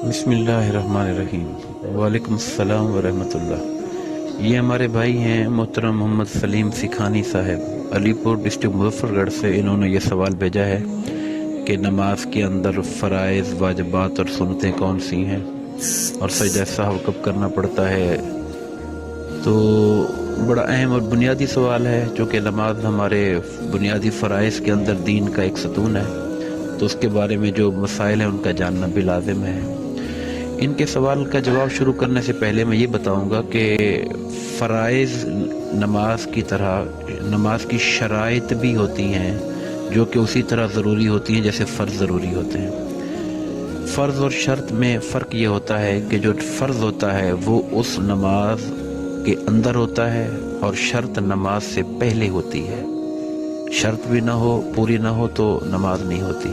بسم اللہ الرحمن الرحیم۔ وعلیکم السلام ورحمۃ اللہ۔ یہ ہمارے بھائی ہیں محترم محمد سلیم سکھانی صاحب، علی پور ڈسٹرکٹ مظفر گڑھ سے۔ انہوں نے یہ سوال بھیجا ہے کہ نماز کے اندر فرائض، واجبات اور سنتیں کون سی ہیں، اور سجدہ سہو کب کرنا پڑتا ہے۔ تو بڑا اہم اور بنیادی سوال ہے، چونکہ نماز ہمارے بنیادی فرائض کے اندر دین کا ایک ستون ہے، تو اس کے بارے میں جو مسائل ہیں ان کا جاننا بھی لازم ہے۔ ان کے سوال کا جواب شروع کرنے سے پہلے میں یہ بتاؤں گا کہ فرائض نماز کی طرح نماز کی شرائط بھی ہوتی ہیں، جو کہ اسی طرح ضروری ہوتی ہیں جیسے فرض ضروری ہوتے ہیں۔ فرض اور شرط میں فرق یہ ہوتا ہے کہ جو فرض ہوتا ہے وہ اس نماز کے اندر ہوتا ہے، اور شرط نماز سے پہلے ہوتی ہے۔ شرط بھی نہ ہو، پوری نہ ہو تو نماز نہیں ہوتی۔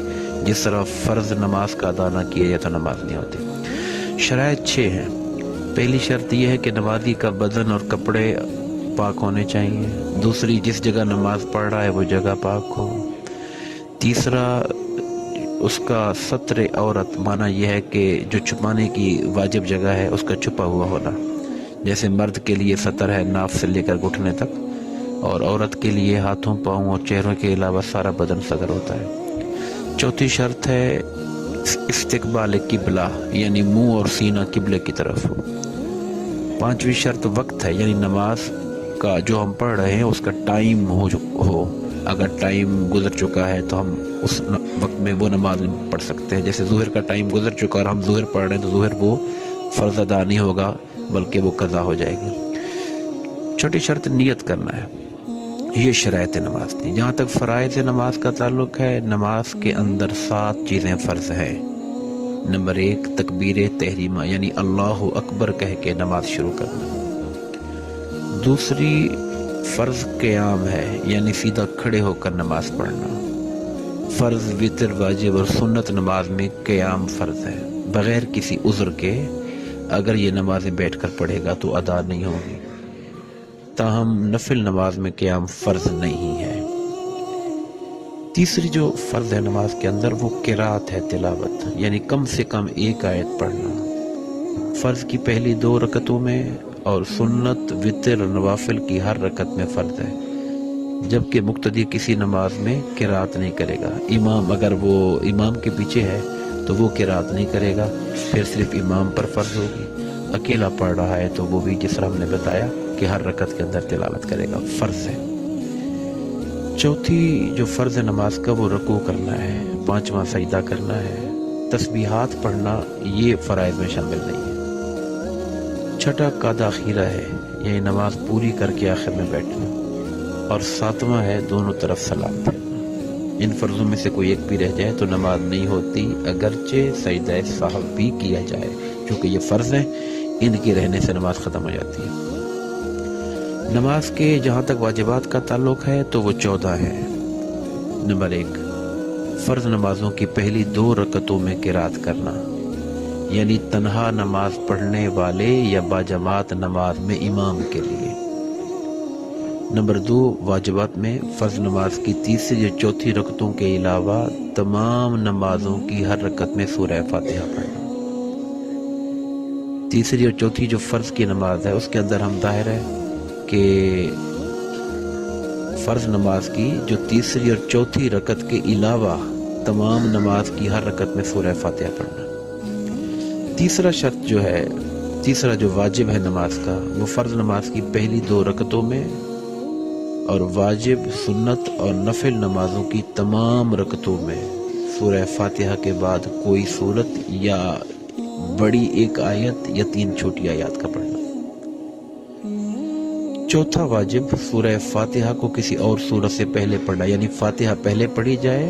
جس طرح فرض نماز کا ادا نہ کیا جائے تو نماز نہیں ہوتی۔ شرائط 6 ہیں۔ پہلی شرط یہ ہے کہ نمازی کا بدن اور کپڑے پاک ہونے چاہیے۔ دوسری، جس جگہ نماز پڑھ رہا ہے وہ جگہ پاک ہو۔ تیسرا، اس کا ستر عورت، معنی یہ ہے کہ جو چھپانے کی واجب جگہ ہے اس کا چھپا ہوا ہونا، جیسے مرد کے لیے ستر ہے ناف سے لے کر گھٹنے تک، اور عورت کے لیے ہاتھوں، پاؤں اور چہروں کے علاوہ سارا بدن ستر ہوتا ہے۔ چوتھی شرط ہے استقبال قبلہ، یعنی منہ اور سینہ قبلے کی طرف ہو۔ پانچویں شرط وقت ہے، یعنی نماز کا جو ہم پڑھ رہے ہیں اس کا ٹائم ہو۔ اگر ٹائم گزر چکا ہے تو ہم اس وقت میں وہ نماز نہیں پڑھ سکتے ہیں۔ جیسے ظہر کا ٹائم گزر چکا اور ہم ظہر پڑھ رہے ہیں تو ظہر وہ فرض ادا نہیں ہوگا بلکہ وہ قضا ہو جائے گی۔ چھوٹی شرط نیت کرنا ہے۔ یہ شرائط نماز تھی۔ جہاں تک فرائض نماز کا تعلق ہے، نماز کے اندر 7 چیزیں فرض ہیں۔ نمبر 1، تکبیر تحریمہ، یعنی اللہ اکبر کہہ کے نماز شروع کرنا۔ دوسری، فرض قیام ہے، یعنی سیدھا کھڑے ہو کر نماز پڑھنا۔ فرض، وتر، واجب اور سنت نماز میں قیام فرض ہے۔ بغیر کسی عذر کے اگر یہ نمازیں بیٹھ کر پڑھے گا تو ادا نہیں ہوگی۔ تاہم نفل نماز میں قیام فرض نہیں ہے۔ تیسری جو فرض ہے نماز کے اندر وہ قرات ہے، تلاوت، یعنی کم سے کم 1 آیت پڑھنا۔ فرض کی پہلی 2 رکعتوں میں، اور سنت، وتر اور نوافل کی ہر رکعت میں فرض ہے، جبکہ مقتدی کسی نماز میں قرات نہیں کرے گا۔ امام، اگر وہ امام کے پیچھے ہے تو وہ قرات نہیں کرے گا، پھر صرف امام پر فرض ہوگی۔ اکیلا پڑھ رہا ہے تو وہ بھی جس طرح ہم نے بتایا کہ ہر رکعت کے اندر تلاوت کرے گا، فرض ہے۔ چوتھی جو فرض ہے نماز کا وہ رکوع کرنا ہے، 5واں سجدہ کرنا ہے۔ تسبیحات پڑھنا یہ فرائض میں شامل نہیں ہے۔ چھٹا قاد اخیرہ ہے، یعنی نماز پوری کر کے آخر میں بیٹھنا، اور 7واں ہے دونوں طرف سلام پھیرنا۔ ان فرضوں میں سے کوئی ایک بھی رہ جائے تو نماز نہیں ہوتی، اگرچہ سجدہ سہو بھی کیا جائے، کیونکہ یہ فرض ہیں، ان کے رہنے سے نماز ختم ہو جاتی ہے۔ نماز کے جہاں تک واجبات کا تعلق ہے تو وہ 14 ہیں۔ نمبر 1، فرض نمازوں کی پہلی 2 رکعتوں میں قرات کرنا، یعنی تنہا نماز پڑھنے والے یا باجماعت نماز میں امام کے لیے۔ نمبر 2، واجبات میں فرض نماز کی تیسری یا چوتھی رکعتوں کے علاوہ تمام نمازوں کی ہر رکعت میں سورہ فاتحہ پڑھنا۔ تیسری اور چوتھی جو فرض کی نماز ہے اس کے اندر ہم ظاہر ہے کہ فرض نماز کی جو تیسری اور چوتھی رکعت کے علاوہ تمام نماز کی ہر رکعت میں سورہ فاتحہ پڑھنا۔ تیسرا شرط جو ہے، تیسرا جو واجب ہے نماز کا، وہ فرض نماز کی پہلی 2 رکعتوں میں اور واجب، سنت اور نفل نمازوں کی تمام رکعتوں میں سورہ فاتحہ کے بعد کوئی سورت یا بڑی 1 آیت یا 3 چھوٹی آیات کا پڑھنا۔ چوتھا واجب، سورہ فاتحہ کو کسی اور سورت سے پہلے پڑھنا، یعنی فاتحہ پہلے پڑھی جائے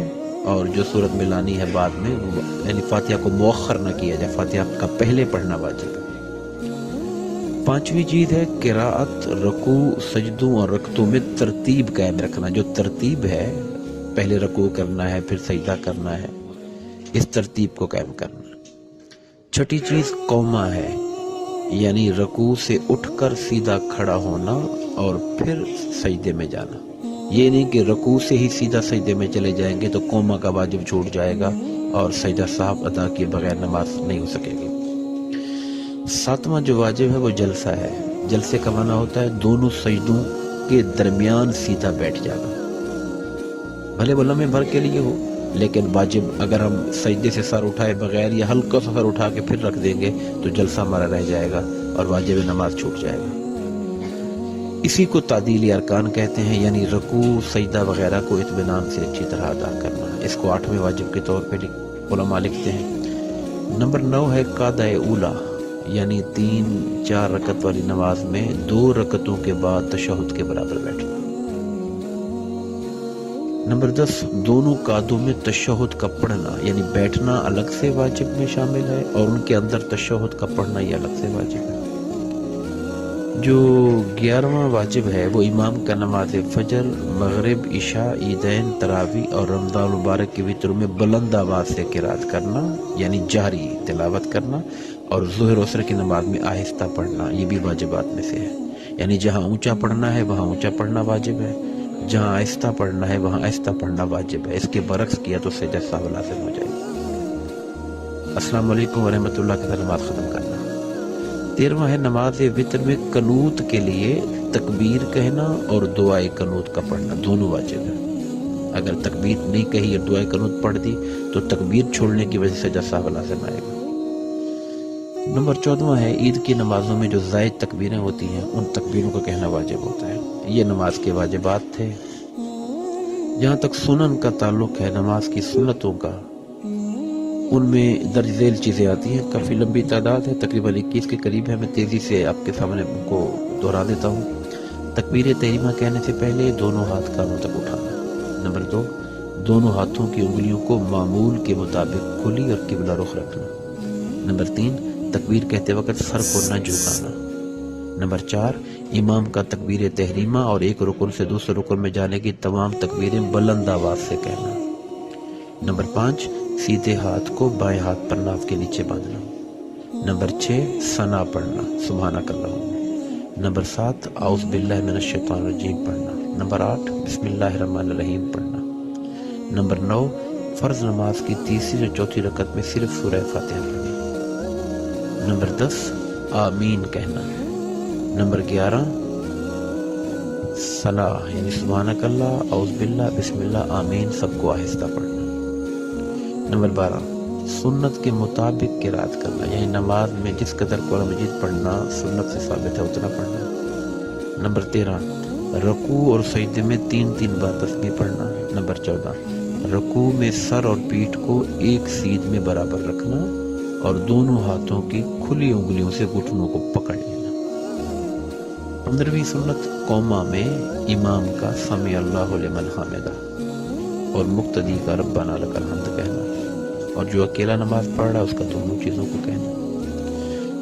اور جو سورت میں لانی ہے بعد میں، یعنی فاتحہ کو مؤخر نہ کیا جائے، فاتحہ کا پہلے پڑھنا واجب ہے۔ 5ویں چیز ہے قراءت، رکوع، سجدوں اور رکعتوں میں ترتیب قائم رکھنا۔ جو ترتیب ہے، پہلے رکوع کرنا ہے پھر سجدہ کرنا ہے، اس ترتیب کو قائم کرنا۔ چھٹی چیز قومہ ہے، یعنی رکوع سے اٹھ کر سیدھا کھڑا ہونا اور پھر سجدے میں جانا۔ یہ نہیں کہ رکوع سے ہی سیدھا سجدے میں چلے جائیں گے تو قومہ کا واجب چھوٹ جائے گا، اور سجدہ صاحب ادا کیے بغیر نماز نہیں ہو سکے گی۔ 7واں جو واجب ہے وہ جلسہ ہے۔ جلسے کا معنی ہوتا ہے دونوں سجدوں کے درمیان سیدھا بیٹھ جانا، بھلے وہ لمحے بھر کے لیے ہو، لیکن واجب اگر ہم سجدے سے سر اٹھائے بغیر یا ہلکا سا سر اٹھا کے پھر رکھ دیں گے تو جلسہ ہمارا رہ جائے گا اور واجب نماز چھوٹ جائے گا۔ اسی کو تعدیل ارکان کہتے ہیں، یعنی رکوع سجدہ وغیرہ کو اطمینان سے اچھی طرح ادا کرنا۔ اس کو 8ویں واجب کے طور پہ علماء لکھتے ہیں۔ نمبر 9 ہے قعدہ اولا، یعنی 3-4 رکعت والی نماز میں 2 رکعتوں کے بعد تشہد کے برابر بیٹھنا۔ نمبر 10 دونوں قعدوں میں تشہد کا پڑھنا، یعنی بیٹھنا الگ سے واجب میں شامل ہے اور ان کے اندر تشہد کا پڑھنا یہ الگ سے واجب ہے۔ جو 11واں واجب ہے وہ امام کا نماز فجر، مغرب، عشاء، عیدین، تراویح اور رمضان المبارک کے وتر میں بلند آواز سے قرات کرنا، یعنی جہری تلاوت کرنا، اور ظہر و عصر کی نماز میں آہستہ پڑھنا، یہ بھی واجبات میں سے ہے۔ یعنی جہاں اونچا پڑھنا ہے وہاں اونچا پڑھنا واجب ہے، جہاں آہستہ پڑھنا ہے وہاں آہستہ پڑھنا واجب ہے۔ اس کے برعکس کیا تو سجدہ سہو لازم ہو جائے گا۔ السلام علیکم ورحمۃ اللہ کے ساتھ نماز ختم کرنا۔ 13واں ہے نماز وتر میں قنوت کے لیے تکبیر کہنا اور دعائے قنوت کا پڑھنا، دونوں واجب ہے۔ اگر تکبیر نہیں کہی اور دعائے قنوت پڑھ دی تو تکبیر چھوڑنے کی وجہ سے سجدہ سہو لازم آئے گا۔ نمبر 14واں ہے عید کی نمازوں میں جو زائد تکبیریں ہوتی ہیں ان تکبیروں کا کہنا واجب ہوتا ہے۔ یہ نماز کے واجبات تھے۔ جہاں تک سنن کا تعلق ہے، نماز کی سنتوں کا، ان میں درج ذیل چیزیں آتی ہیں، کافی لمبی تعداد ہے، تقریباً 21 کے قریب ہے۔ میں تیزی سے آپ کے سامنے ان کو دہرا دیتا ہوں۔ تکبیر تحریمہ کہنے سے پہلے دونوں ہاتھ کانوں تک اٹھانا۔ نمبر 2 دونوں ہاتھوں کی انگلیوں کو معمول کے مطابق کھلی اور قبلہ رخ رکھنا۔ نمبر 3 تکبیر کہتے وقت سر کو نہ جھکانا۔ نمبر 4 امام کا تکبیر تحریمہ اور ایک رکن سے دوسرے رکن میں جانے کی تمام تکبیریں بلند آواز سے کہنا۔ نمبر 5 سیدھے ہاتھ کو بائیں ہاتھ پر ناف کے نیچے باندھنا۔ نمبر 6 ثنا پڑھنا، سبحانک اللہم۔ نمبر 7 اعوذ باللہ من الشیطان الرجیم پڑھنا۔ نمبر 8 بسم اللہ الرحمن الرحیم پڑھنا۔ نمبر 9 فرض نماز کی تیسری اور چوتھی رکعت میں صرف سورہ فاتحہ پڑھنا۔ نمبر 10 آمین کہنا۔ نمبر 11 ثنا، یعنی سبحانک اللہ، اعوذ باللہ، بسم اللہ، آمین سب کو آہستہ پڑھنا۔ نمبر 12 سنت کے مطابق قرات کرنا، یعنی نماز میں جس قدر قرآن مجید پڑھنا سنت سے ثابت ہے اتنا پڑھنا۔ نمبر 13 رکوع اور سجدے میں 3 بار تسبیح پڑھنا۔ نمبر 14 رکوع میں سر اور پیٹھ کو ایک سیدھ میں برابر رکھنا اور دونوں ہاتھوں کی کھلی انگلیوں سے گھٹنوں کو پکڑ لینا۔ 15ویں سنت قوما میں امام کا سمع اللہ لمن حمدہ اور مقتدی کا ربنا لک الحمد کہنا، اور جو اکیلا نماز پڑھ رہا ہے اس کا دونوں چیزوں کو کہنا۔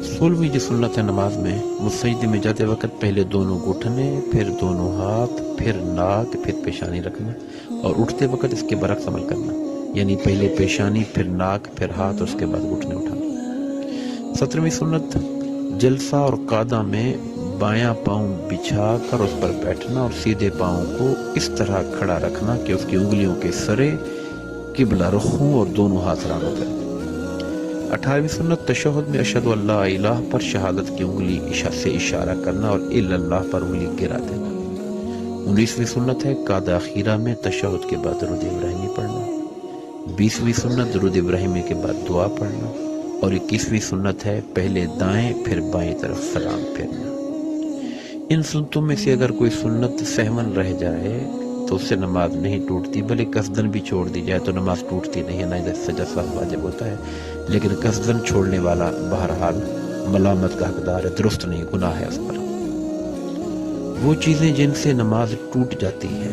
16ویں جو سنت ہے نماز میں، وہ سجدے میں جاتے وقت پہلے دونوں گھٹنے، پھر دونوں ہاتھ، پھر ناک، پھر پیشانی رکھنا، اور اٹھتے وقت اس کے برعکس عمل کرنا، یعنی پہلے پیشانی، پھر ناک، پھر ہاتھ، اور اس کے بعد گھٹنے اٹھانا۔ 17ویں سنت جلسہ اور قعدہ میں بایاں پاؤں بچھا کر اس پر بیٹھنا اور سیدھے پاؤں کو اس طرح کھڑا رکھنا کہ اس کی انگلیوں کے سرے قبلہ رخ ہوں اور دونوں ہاتھ رانوں پر۔ 18ویں سنت تشہد میں اشہد ان لا الہ پر شہادت کی انگلی سے اشارہ کرنا اور الا اللہ پر انگلی گرا دینا۔ 19ویں سنت ہے قعدہ اخیرہ میں تشہد کے بعد درود ابراہیمی پڑھنا۔ 20ویں سنت درود ابراہیمی کے بعد دعا پڑھنا، اور 21ویں سنت ہے پہلے دائیں پھر بائیں طرف سلام پھیرنا۔ ان سنتوں میں سے اگر کوئی سنت سہون رہ جائے تو اس سے نماز نہیں ٹوٹتی، بلکہ قصدن بھی چھوڑ دی جائے تو نماز ٹوٹتی نہیں ہے، نہ سجدہ سہو واجب ہوتا ہے، لیکن قصدن چھوڑنے والا بہرحال ملامت کا حقدار ہے، درست نہیں، گناہ ہے اس پر۔ وہ چیزیں جن سے نماز ٹوٹ جاتی ہے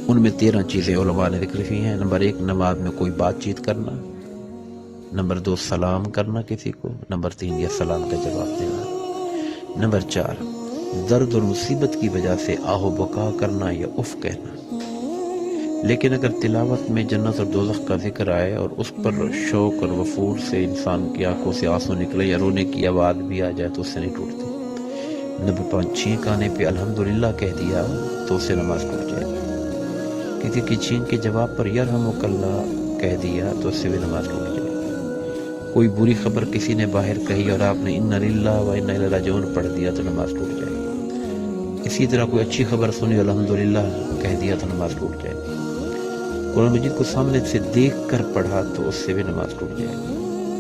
ان میں 13 چیزیں علماء نے ذکر کی ہیں۔ نمبر 1 نماز میں کوئی بات چیت کرنا۔ نمبر 2 سلام کرنا کسی کو۔ نمبر 3 یا سلام کا جواب دینا۔ نمبر 4 درد اور مصیبت کی وجہ سے آہ و بکا کرنا یا اف کہنا۔ لیکن اگر تلاوت میں جنت اور دوزخ کا ذکر آئے اور اس پر شوق اور وفور سے انسان کی آنکھوں سے آنسو نکلے یا رونے کی آواز بھی آ جائے تو اس سے نہیں ٹوٹتی۔ نمبر 5 چھینک آنے پہ الحمدللہ کہہ دیا تو اس سے نماز ٹوٹ جائے گی۔ کسی کی چھینک کے جواب پر یرحمک اللہ کہہ دیا تو اس سے بھی نماز ٹوٹ جائے. کوئی بری خبر کسی نے باہر کہی اور آپ نے انا للہ و انا الیہ راجعون پڑھ دیا تو نماز ٹوٹ جائے. اسی طرح کوئی اچھی خبر سنی الحمدللہ کہہ دیا تو نماز ٹوٹ جائے. قرآن مجید کو سامنے سے دیکھ کر پڑھا تو اس سے بھی نماز ٹوٹ جائے.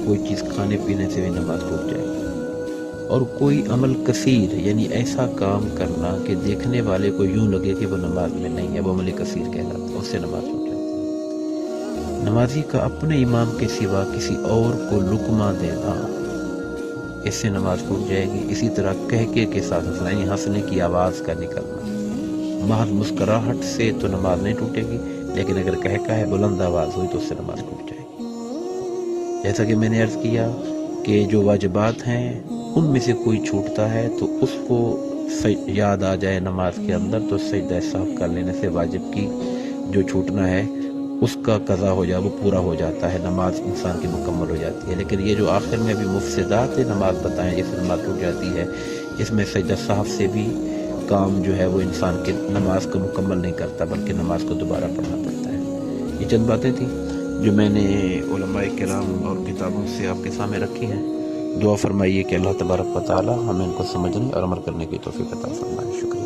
کوئی چیز کھانے پینے سے بھی نماز ٹوٹ جائے. اور کوئی عمل کثیر یعنی ایسا کام کرنا کہ دیکھنے والے کو یوں لگے کہ وہ نماز میں نہیں ہے، وہ عمل کثیر کہلاتا ہے، اس سے نماز ٹوٹ جاتی ہے. نمازی کا اپنے امام کے سوا کسی اور کو لقمہ دینا، اس سے نماز ٹوٹ جائے گی. اسی طرح کہکے کے ساتھ ہنسنا یعنی ہنسنے کی آواز کا نکلنا، محض مسکراہٹ سے تو نماز نہیں ٹوٹے گی، لیکن اگر کہکا ہے بلند آواز ہوئی تو اس سے نماز ٹوٹ جائے گی. جیسا کہ میں نے عرض کیا کہ جو واجبات ہیں ان میں سے کوئی چھوٹتا ہے تو اس کو یاد آ جائے نماز کے اندر تو سجدہ سہو کر لینے سے واجب کی جو چھوٹنا ہے اس کا قضا ہو جائے، وہ پورا ہو جاتا ہے، نماز انسان کی مکمل ہو جاتی ہے. لیکن یہ جو آخر میں ابھی مفسدات نماز بتائیں جس سے نماز ٹوٹ جاتی ہے، اس میں سجدہ سہو سے بھی کام جو ہے وہ انسان کی نماز کو مکمل نہیں کرتا بلکہ نماز کو دوبارہ پڑھنا پڑتا ہے. یہ چند باتیں تھیں جو میں نے علماء کرام اور کتابوں سے آپ کے سامنے رکھی ہیں. دعا فرمائیے کہ اللہ تبارک و تعالی ہمیں ان کو سمجھنے اور عمل کرنے کی توفیق عطا فرمائے. شکریہ.